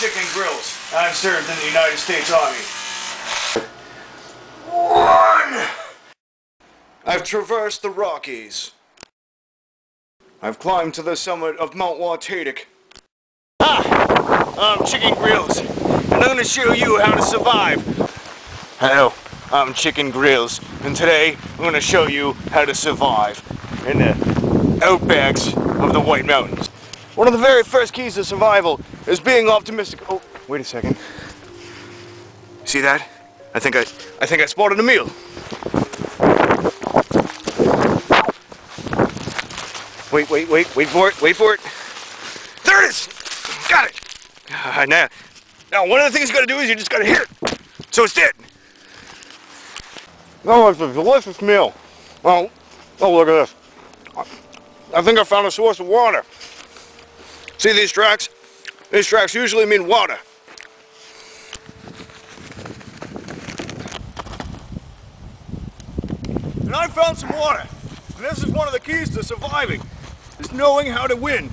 Chicken Grylls. I've served in the United States Army. 1! I've traversed the Rockies. I've climbed to the summit of Mount Wartatic. I'm Chicken Grylls, and I'm going to show you how to survive. Hello, I'm Chicken Grylls, and today I'm going to show you how to survive in the outbacks of the White Mountains. One of the very first keys to survival is being optimistic. Oh, wait a second. See that? I think I spotted a meal. Wait for it. There it is! Got it! Now one of the things you gotta do is you just gotta hit it. So it's dead. Oh, it's a delicious meal. Oh, look at this. I think I found a source of water. See these tracks? These tracks usually mean water. And I found some water. And this is one of the keys to surviving, is knowing how to win.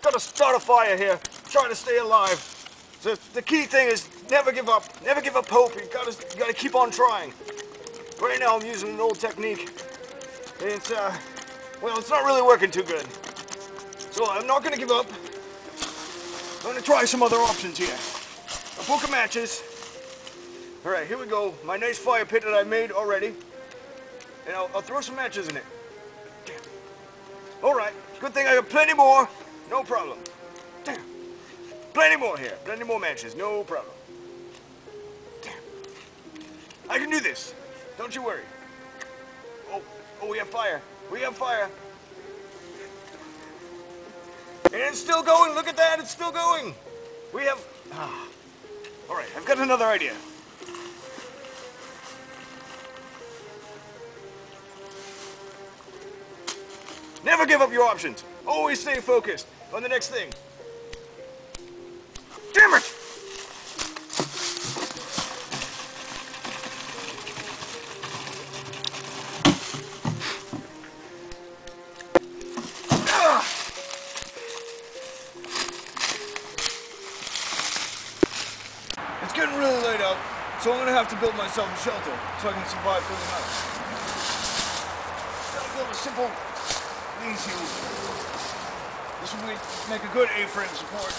Gotta start a fire here, trying to stay alive. So the key thing is never give up hope. You gotta keep on trying. Right now I'm using an old technique. It's well, it's not really working too good. So I'm not gonna give up. I'm gonna try some other options here. A book of matches. Alright, here we go. My nice fire pit that I made already. And I'll throw some matches in it. Alright, good thing I got plenty more. No problem. Damn. Plenty more here. Plenty more matches. No problem. Damn. I can do this. Don't you worry. Oh, we have fire. We have fire. And it's still going. Look at that. It's still going. We have... Alright, I've got another idea. Never give up your options. Always stay focused on the next thing. Damn it! It's getting really late out, so I'm gonna have to build myself a shelter so I can survive through the night. Gotta build a simple lean-to. This will make a good A-frame support.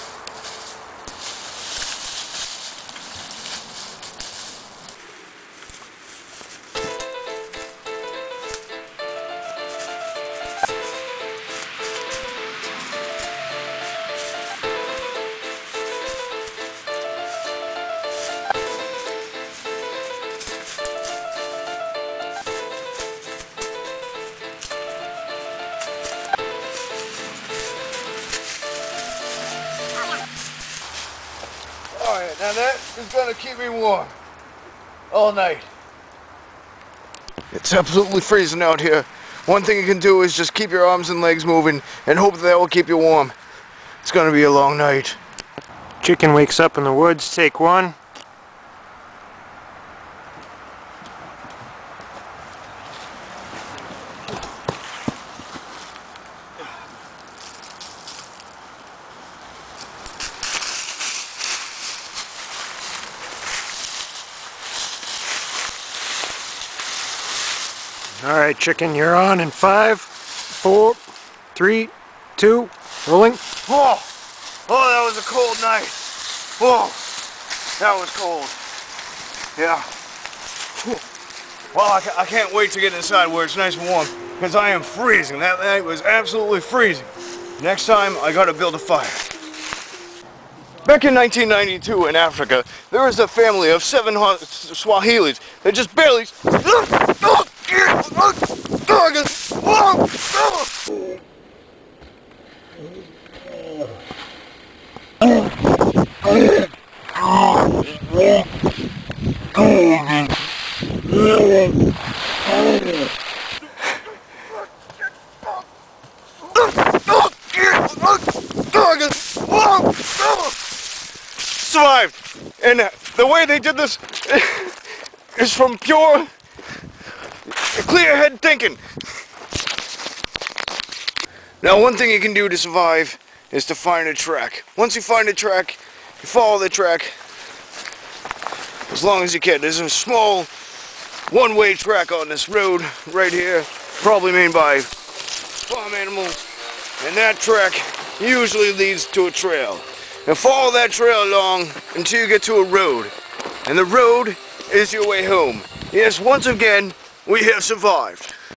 Alright, now that is going to keep me warm all night. It's absolutely freezing out here. One thing you can do is just keep your arms and legs moving and hope that will keep you warm. It's going to be a long night. Chicken wakes up in the woods, take one. Alright, chicken, you're on in 5, 4, 3, 2, rolling. Oh, that was a cold night. Oh, that was cold. Yeah. Well, I can't wait to get inside where it's nice and warm, because I am freezing. That night was absolutely freezing. Next time, I gotta build a fire. Back in 1992 in Africa, there was a family of 7 Swahilis that just barely... survived. And the way they did this is from pure clear head thinking. Now, one thing you can do to survive is to find a track. Once you find a track, you follow the track as long as you can. There's a small one-way track on this road right here, probably made by farm animals, and that track usually leads to a trail. And follow that trail along until you get to a road, and the road is your way home. Yes, once again, we have survived.